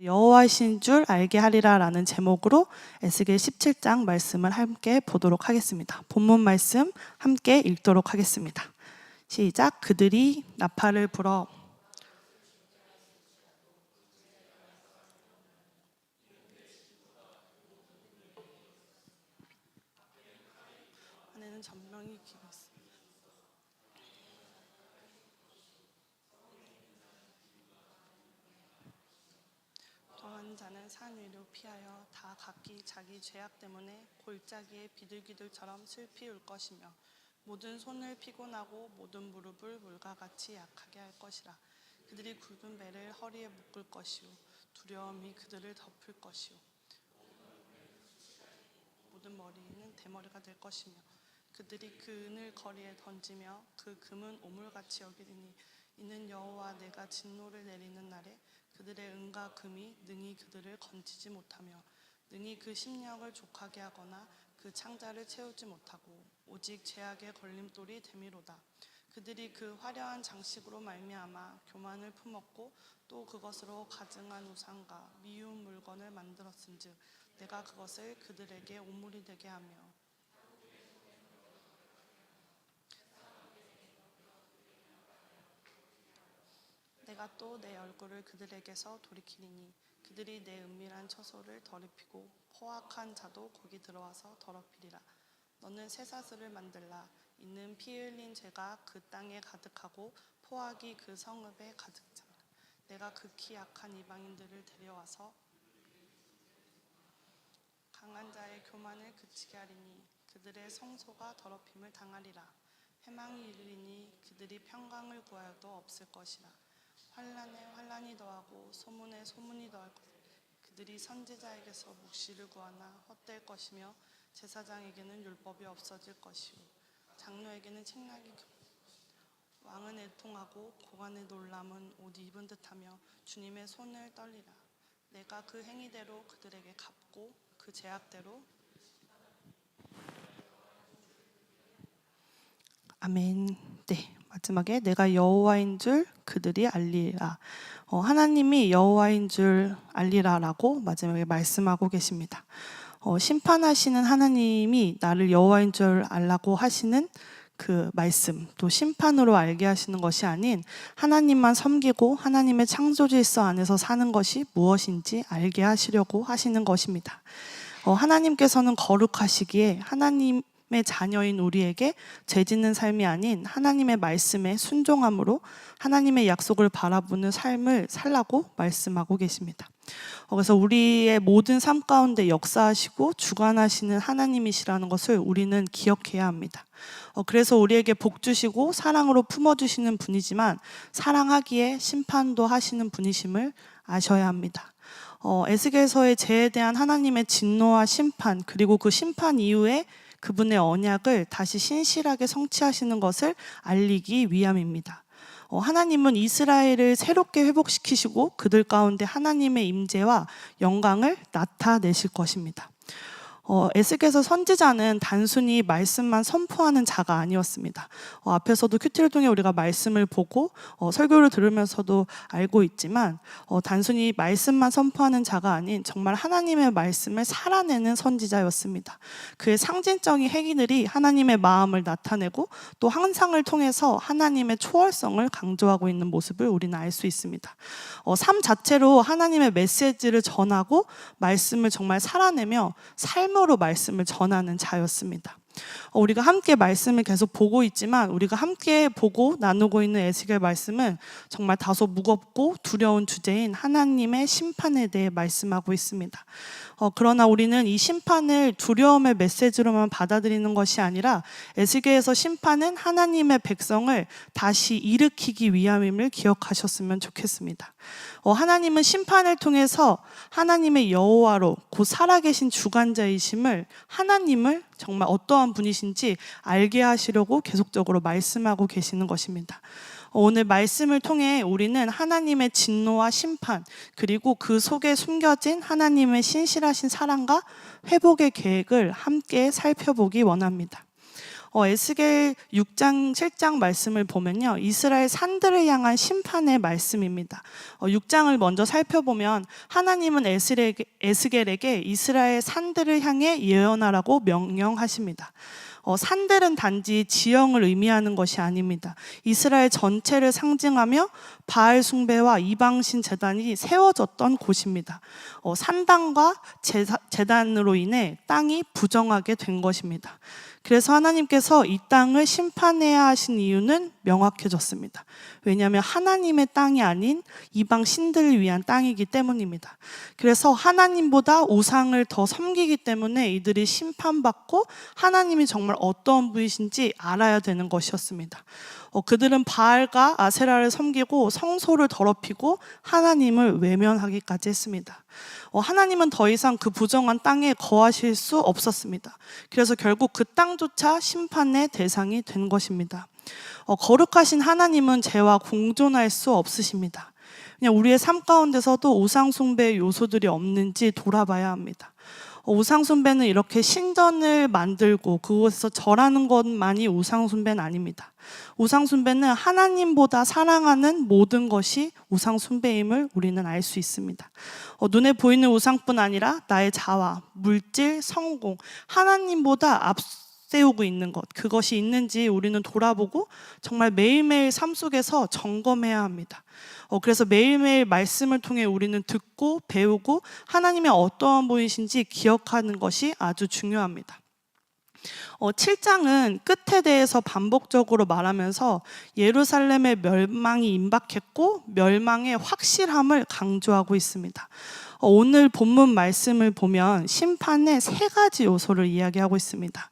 여호와이신 줄 알게 하리라 라는 제목으로 에스겔 17장 말씀을 함께 보도록 하겠습니다. 본문 말씀 함께 읽도록 하겠습니다. 시작. 그들이 나팔을 불어 안에는 전명이 기고 있습니다. 더한 자는 산 위로 피하여 다 각기 자기 죄악 때문에 골짜기에 비둘기들처럼 슬피 울 것이며 모든 손을 피곤하고 모든 무릎을 물과 같이 약하게 할 것이라. 그들이 굵은 배를 허리에 묶을 것이요 두려움이 그들을 덮을 것이요 모든 머리는 대머리가 될 것이며 그들이 그 은을 거리에 던지며 그 금은 오물같이 여기리니 이는 여호와 내가 진노를 내리는 날에 그들의 은과 금이 능히 그들을 건지지 못하며 능히 그 심령을 족하게 하거나 그 창자를 채우지 못하고 오직 죄악의 걸림돌이 되미로다. 그들이 그 화려한 장식으로 말미암아 교만을 품었고 또 그것으로 가증한 우상과 미운 물건을 만들었은즉 내가 그것을 그들에게 오물이 되게 하며 내가 또 내 얼굴을 그들에게서 돌이키리니 그들이 내 은밀한 처소를 더럽히고 포악한 자도 거기 들어와서 더럽히리라. 너는 쇠사슬을 만들라. 이는 피 흘린 죄가 그 땅에 가득하고 포악이 그 성읍에 가득하라. 내가 극히 약한 이방인들을 데려와서 강한 자의 교만을 그치게 하리니 그들의 성소가 더럽힘을 당하리라. 회망이 이르리니 그들이 평강을 구하여도 없을 것이라. 환난에 환난이 더하고 소문에 소문이 더할 것이라. 그들이 선지자에게서 묵시를 구하나 헛될 것이며 제사장에게는 율법이 없어질 것이요 장로에게는 책략이 왕은 애통하고 고관의 놀람은 옷 입은 듯하며 주님의 손을 떨리라. 내가 그 행위대로 그들에게 갚고 그 죄악대로. 아멘. 네, 마지막에 내가 여호와인 줄 그들이 알리라. 하나님이 여호와인 줄 알리라라고 마지막에 말씀하고 계십니다. 심판하시는 하나님이 나를 여호와인 줄 알라고 하시는 그 말씀, 또 심판으로 알게 하시는 것이 아닌 하나님만 섬기고 하나님의 창조 질서 안에서 사는 것이 무엇인지 알게 하시려고 하시는 것입니다. 하나님께서는 거룩하시기에 하나님의 자녀인 우리에게 죄짓는 삶이 아닌 하나님의 말씀에 순종함으로 하나님의 약속을 바라보는 삶을 살라고 말씀하고 계십니다. 그래서 우리의 모든 삶 가운데 역사하시고 주관하시는 하나님이시라는 것을 우리는 기억해야 합니다. 그래서 우리에게 복 주시고 사랑으로 품어주시는 분이지만 사랑하기에 심판도 하시는 분이심을 아셔야 합니다. 에스겔서의 죄에 대한 하나님의 진노와 심판, 그리고 그 심판 이후에 그분의 언약을 다시 신실하게 성취하시는 것을 알리기 위함입니다. 하나님은 이스라엘을 새롭게 회복시키시고 그들 가운데 하나님의 임재와 영광을 나타내실 것입니다. 에스겔서 선지자는 단순히 말씀만 선포하는 자가 아니었습니다. 앞에서도 큐티를 통해 우리가 말씀을 보고 설교를 들으면서도 알고 있지만 단순히 말씀만 선포하는 자가 아닌 정말 하나님의 말씀을 살아내는 선지자였습니다. 그의 상징적인 행위들이 하나님의 마음을 나타내고 또 환상을 통해서 하나님의 초월성을 강조하고 있는 모습을 우리는 알 수 있습니다. 삶 자체로 하나님의 메시지를 전하고 말씀을 정말 살아내며 삶으로 말씀을 전하는 자였습니다. 우리가 함께 말씀을 계속 보고 있지만 우리가 함께 보고 나누고 있는 에스겔 말씀은 정말 다소 무겁고 두려운 주제인 하나님의 심판에 대해 말씀하고 있습니다. 그러나 우리는 이 심판을 두려움의 메시지로만 받아들이는 것이 아니라 에스겔에서 심판은 하나님의 백성을 다시 일으키기 위함임을 기억하셨으면 좋겠습니다. 하나님은 심판을 통해서 하나님의 여호와로 곧 살아계신 주관자이심을, 하나님을 정말 어떠한 분이신지 알게 하시려고 계속적으로 말씀하고 계시는 것입니다. 오늘 말씀을 통해 우리는 하나님의 진노와 심판, 그리고 그 속에 숨겨진 하나님의 신실하신 사랑과 회복의 계획을 함께 살펴보기 원합니다. 에스겔 6장, 7장 말씀을 보면요, 이스라엘 산들을 향한 심판의 말씀입니다. 6장을 먼저 살펴보면 하나님은 에스겔에게 이스라엘 산들을 향해 예언하라고 명령하십니다. 산들은 단지 지형을 의미하는 것이 아닙니다. 이스라엘 전체를 상징하며 바알 숭배와 이방신 제단이 세워졌던 곳입니다. 산당과 제단으로 인해 땅이 부정하게 된 것입니다. 그래서 하나님께서 이 땅을 심판해야 하신 이유는 명확해졌습니다. 왜냐하면 하나님의 땅이 아닌 이방 신들을 위한 땅이기 때문입니다. 그래서 하나님보다 우상을 더 섬기기 때문에 이들이 심판받고 하나님이 정말 어떤 분이신지 알아야 되는 것이었습니다. 그들은 바알과 아세라를 섬기고 성소를 더럽히고 하나님을 외면하기까지 했습니다. 하나님은 더 이상 그 부정한 땅에 거하실 수 없었습니다. 그래서 결국 그 땅조차 심판의 대상이 된 것입니다. 거룩하신 하나님은 죄와 공존할 수 없으십니다. 그냥 우리의 삶 가운데서도 우상 숭배의 요소들이 없는지 돌아봐야 합니다. 우상 숭배는 이렇게 신전을 만들고 그곳에서 절하는 것만이 우상 숭배는 아닙니다. 우상 숭배는 하나님보다 사랑하는 모든 것이 우상 숭배임을 우리는 알 수 있습니다. 눈에 보이는 우상뿐 아니라 나의 자아, 물질, 성공, 하나님보다 앞세우고 있는 것, 그것이 있는지 우리는 돌아보고 정말 매일매일 삶 속에서 점검해야 합니다. 그래서 매일매일 말씀을 통해 우리는 듣고 배우고 하나님의 어떠한 분이신지 기억하는 것이 아주 중요합니다. 7장은 끝에 대해서 반복적으로 말하면서 예루살렘의 멸망이 임박했고 멸망의 확실함을 강조하고 있습니다. 오늘 본문 말씀을 보면 심판의 3가지 요소를 이야기하고 있습니다.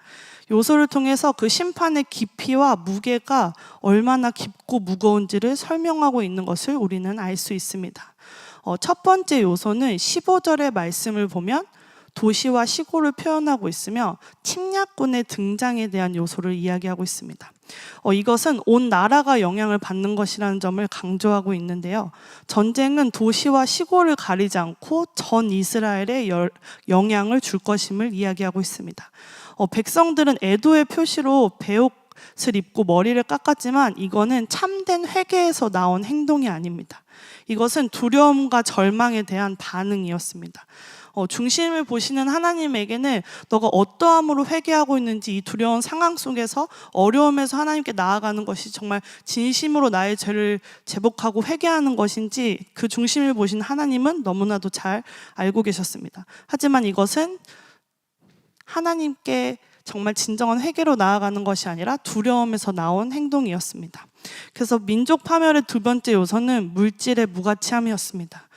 요소를 통해서 그 심판의 깊이와 무게가 얼마나 깊고 무거운지를 설명하고 있는 것을 우리는 알 수 있습니다. 첫 번째 요소는 15절의 말씀을 보면 도시와 시골을 표현하고 있으며 침략군의 등장에 대한 요소를 이야기하고 있습니다. 이것은 온 나라가 영향을 받는 것이라는 점을 강조하고 있는데요. 전쟁은 도시와 시골을 가리지 않고 전 이스라엘에 영향을 줄 것임을 이야기하고 있습니다. 백성들은 애도의 표시로 베옷을 입고 머리를 깎았지만 이거는 참된 회개에서 나온 행동이 아닙니다. 이것은 두려움과 절망에 대한 반응이었습니다. 중심을 보시는 하나님에게는 너가 어떠함으로 회개하고 있는지, 이 두려운 상황 속에서 어려움에서 하나님께 나아가는 것이 정말 진심으로 나의 죄를 제복하고 회개하는 것인지 그 중심을 보시는 하나님은 너무나도 잘 알고 계셨습니다. 하지만 이것은 하나님께 정말 진정한 회개로 나아가는 것이 아니라 두려움에서 나온 행동이었습니다. 그래서 민족 파멸의 2번째 요소는 물질의 무가치함이었습니다.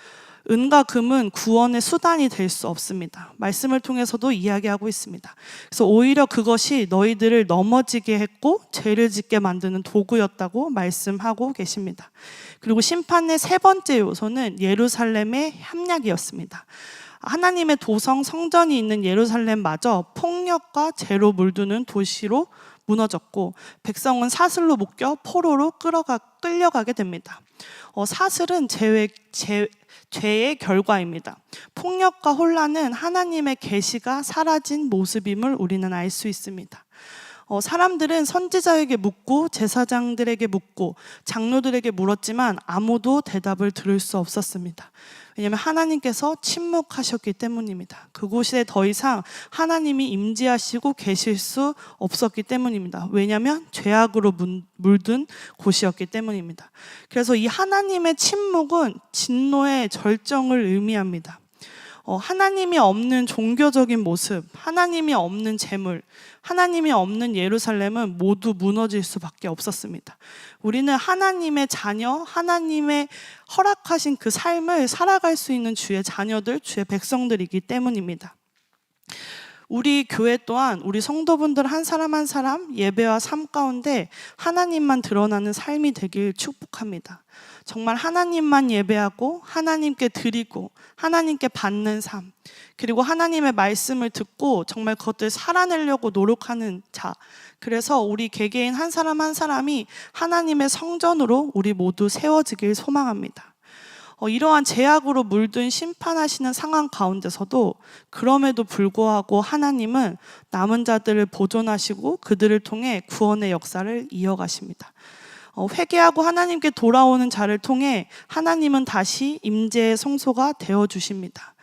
은과 금은 구원의 수단이 될 수 없습니다. 말씀을 통해서도 이야기하고 있습니다. 그래서 오히려 그것이 너희들을 넘어지게 했고 죄를 짓게 만드는 도구였다고 말씀하고 계십니다. 그리고 심판의 3번째 요소는 예루살렘의 함락이었습니다. 하나님의 도성 성전이 있는 예루살렘마저 폭력과 죄로 물드는 도시로 무너졌고 백성은 사슬로 묶여 포로로 끌려가게 됩니다. 사슬은 죄의 결과입니다. 폭력과 혼란은 하나님의 계시가 사라진 모습임을 우리는 알 수 있습니다. 사람들은 선지자에게 묻고 제사장들에게 묻고 장로들에게 물었지만 아무도 대답을 들을 수 없었습니다. 왜냐하면 하나님께서 침묵하셨기 때문입니다. 그곳에 더 이상 하나님이 임재하시고 계실 수 없었기 때문입니다. 왜냐하면 죄악으로 물든 곳이었기 때문입니다. 그래서 이 하나님의 침묵은 진노의 절정을 의미합니다. 하나님이 없는 종교적인 모습, 하나님이 없는 재물, 하나님이 없는 예루살렘은 모두 무너질 수밖에 없었습니다. 우리는 하나님의 자녀, 하나님의 허락하신 그 삶을 살아갈 수 있는 주의 자녀들, 주의 백성들이기 때문입니다. 우리 교회 또한 우리 성도분들 한 사람 한 사람 예배와 삶 가운데 하나님만 드러나는 삶이 되길 축복합니다. 정말 하나님만 예배하고 하나님께 드리고 하나님께 받는 삶, 그리고 하나님의 말씀을 듣고 정말 그것들 살아내려고 노력하는 자, 그래서 우리 개개인 한 사람 한 사람이 하나님의 성전으로 우리 모두 세워지길 소망합니다. 이러한 제약으로 물든 심판하시는 상황 가운데서도 그럼에도 불구하고 하나님은 남은 자들을 보존하시고 그들을 통해 구원의 역사를 이어가십니다. 회개하고 하나님께 돌아오는 자를 통해 하나님은 다시 임재의 성소가 되어주십니다.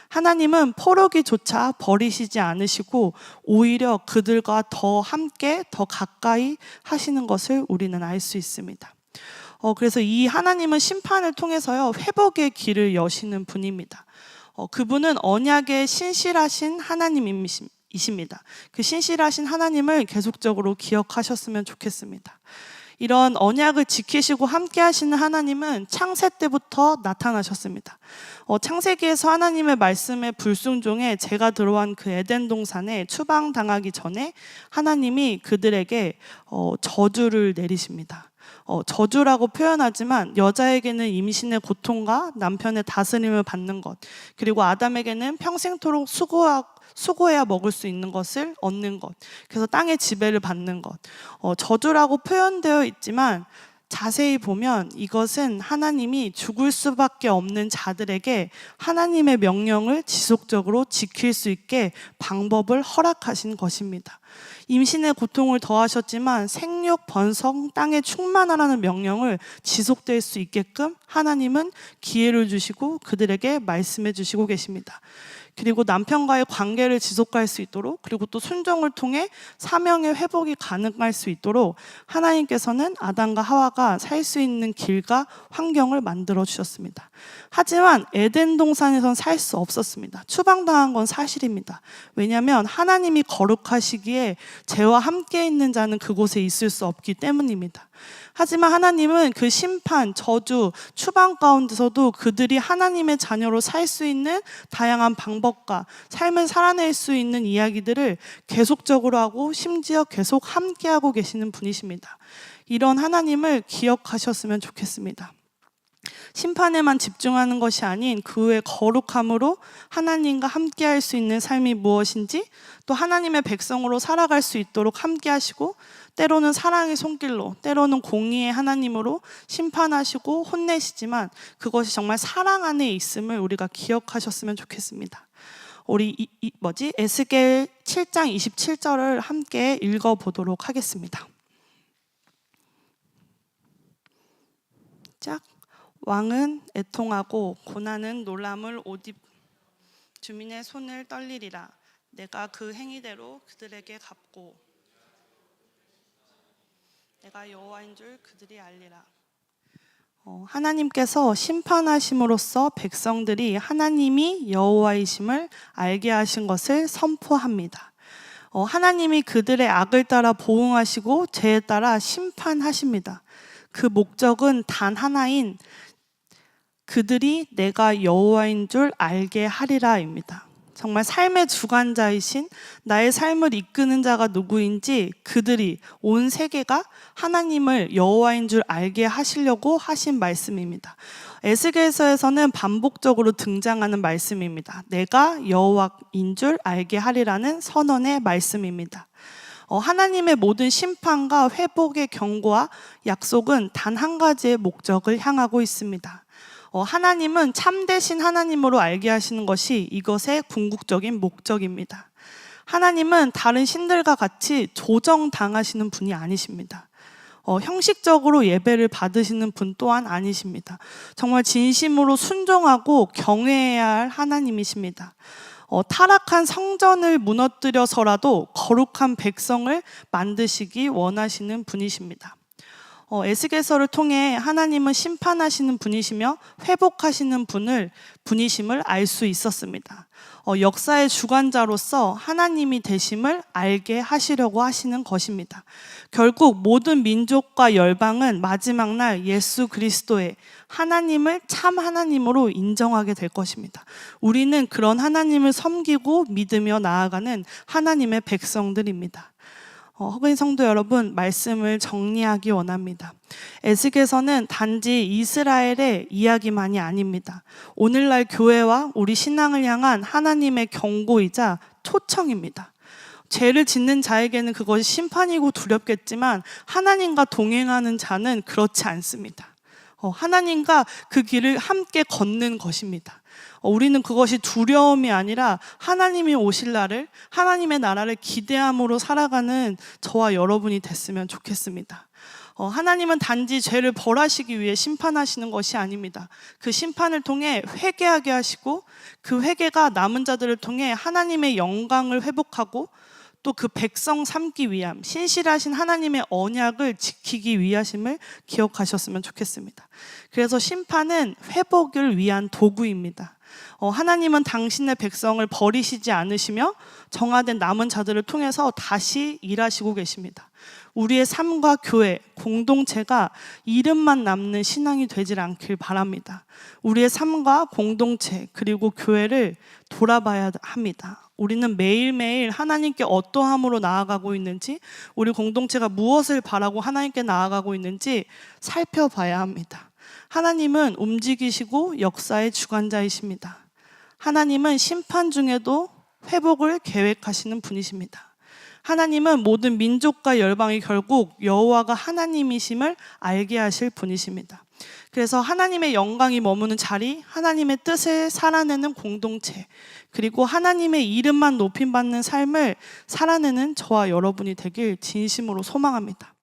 하나님은 포로기조차 버리시지 않으시고 오히려 그들과 더 함께 더 가까이 하시는 것을 우리는 알 수 있습니다. 그래서 이 하나님은 심판을 통해서요 회복의 길을 여시는 분입니다. 그분은 언약의 신실하신 하나님이십니다. 그 신실하신 하나님을 계속적으로 기억하셨으면 좋겠습니다. 이런 언약을 지키시고 함께 하시는 하나님은 창세 때부터 나타나셨습니다. 창세기에서 하나님의 말씀의 불순종에 죄가 들어온 그 에덴 동산에 추방당하기 전에 하나님이 그들에게 저주를 내리십니다. 저주라고 표현하지만 여자에게는 임신의 고통과 남편의 다스림을 받는 것, 그리고 아담에게는 평생토록 수고해야 먹을 수 있는 것을 얻는 것, 그래서 땅의 지배를 받는 것, 저주라고 표현되어 있지만 자세히 보면 이것은 하나님이 죽을 수밖에 없는 자들에게 하나님의 명령을 지속적으로 지킬 수 있게 방법을 허락하신 것입니다. 임신의 고통을 더하셨지만 생육, 번성, 땅에 충만하라는 명령을 지속될 수 있게끔 하나님은 기회를 주시고 그들에게 말씀해 주시고 계십니다. 그리고 남편과의 관계를 지속할 수 있도록, 그리고 또 순종을 통해 사명의 회복이 가능할 수 있도록 하나님께서는 아담과 하와가 살 수 있는 길과 환경을 만들어 주셨습니다. 하지만 에덴 동산에선 살 수 없었습니다. 추방당한 건 사실입니다. 왜냐하면 하나님이 거룩하시기에 죄와 함께 있는 자는 그곳에 있을 수 없기 때문입니다. 하지만 하나님은 그 심판, 저주, 추방 가운데서도 그들이 하나님의 자녀로 살 수 있는 다양한 방법과 삶을 살아낼 수 있는 이야기들을 계속적으로 하고 심지어 계속 함께하고 계시는 분이십니다. 이런 하나님을 기억하셨으면 좋겠습니다. 심판에만 집중하는 것이 아닌 그 외 거룩함으로 하나님과 함께할 수 있는 삶이 무엇인지, 또 하나님의 백성으로 살아갈 수 있도록 함께하시고, 때로는 사랑의 손길로, 때로는 공의의 하나님으로 심판하시고 혼내시지만 그것이 정말 사랑 안에 있음을 우리가 기억하셨으면 좋겠습니다. 우리 에스겔 7장 27절을 함께 읽어보도록 하겠습니다. 짝. 왕은 애통하고 고난은 놀람을 옷입 주민의 손을 떨리리라. 내가 그 행위대로 그들에게 갚고 내가 여호와인 줄 그들이 알리라. 하나님께서 심판하심으로써 백성들이 하나님이 여호와이심을 알게 하신 것을 선포합니다. 하나님이 그들의 악을 따라 보응하시고 죄에 따라 심판하십니다. 그 목적은 단 하나인 그들이 내가 여호와인 줄 알게 하리라입니다. 정말 삶의 주관자이신, 나의 삶을 이끄는 자가 누구인지 그들이, 온 세계가 하나님을 여호와인 줄 알게 하시려고 하신 말씀입니다. 에스겔서에서는 반복적으로 등장하는 말씀입니다. 내가 여호와인 줄 알게 하리라는 선언의 말씀입니다. 하나님의 모든 심판과 회복의 경고와 약속은 단 한 가지의 목적을 향하고 있습니다. 하나님은 참되신 하나님으로 알게 하시는 것이 이것의 궁극적인 목적입니다. 하나님은 다른 신들과 같이 조정당하시는 분이 아니십니다. 형식적으로 예배를 받으시는 분 또한 아니십니다. 정말 진심으로 순종하고 경외해야 할 하나님이십니다. 타락한 성전을 무너뜨려서라도 거룩한 백성을 만드시기 원하시는 분이십니다. 에스겔서를 통해 하나님은 심판하시는 분이시며 회복하시는 분이심을 알 수 있었습니다. 역사의 주관자로서 하나님이 되심을 알게 하시려고 하시는 것입니다. 결국 모든 민족과 열방은 마지막 날 예수 그리스도의 하나님을 참 하나님으로 인정하게 될 것입니다. 우리는 그런 하나님을 섬기고 믿으며 나아가는 하나님의 백성들입니다. 허그인 성도 여러분, 말씀을 정리하기 원합니다. 에스겔서는 단지 이스라엘의 이야기만이 아닙니다. 오늘날 교회와 우리 신앙을 향한 하나님의 경고이자 초청입니다. 죄를 짓는 자에게는 그것이 심판이고 두렵겠지만 하나님과 동행하는 자는 그렇지 않습니다. 하나님과 그 길을 함께 걷는 것입니다. 우리는 그것이 두려움이 아니라 하나님이 오실 날을, 하나님의 나라를 기대함으로 살아가는 저와 여러분이 됐으면 좋겠습니다. 하나님은 단지 죄를 벌하시기 위해 심판하시는 것이 아닙니다. 그 심판을 통해 회개하게 하시고 그 회개가 남은 자들을 통해 하나님의 영광을 회복하고 또 그 백성 삼기 위함, 신실하신 하나님의 언약을 지키기 위하심을 기억하셨으면 좋겠습니다. 그래서 심판은 회복을 위한 도구입니다. 하나님은 당신의 백성을 버리시지 않으시며 정화된 남은 자들을 통해서 다시 일하시고 계십니다. 우리의 삶과 교회, 공동체가 이름만 남는 신앙이 되질 않길 바랍니다. 우리의 삶과 공동체 그리고 교회를 돌아봐야 합니다. 우리는 매일매일 하나님께 어떠함으로 나아가고 있는지, 우리 공동체가 무엇을 바라고 하나님께 나아가고 있는지 살펴봐야 합니다. 하나님은 움직이시고 역사의 주관자이십니다. 하나님은 심판 중에도 회복을 계획하시는 분이십니다. 하나님은 모든 민족과 열방이 결국 여호와가 하나님이심을 알게 하실 분이십니다. 그래서 하나님의 영광이 머무는 자리, 하나님의 뜻을 살아내는 공동체, 그리고 하나님의 이름만 높임받는 삶을 살아내는 저와 여러분이 되길 진심으로 소망합니다.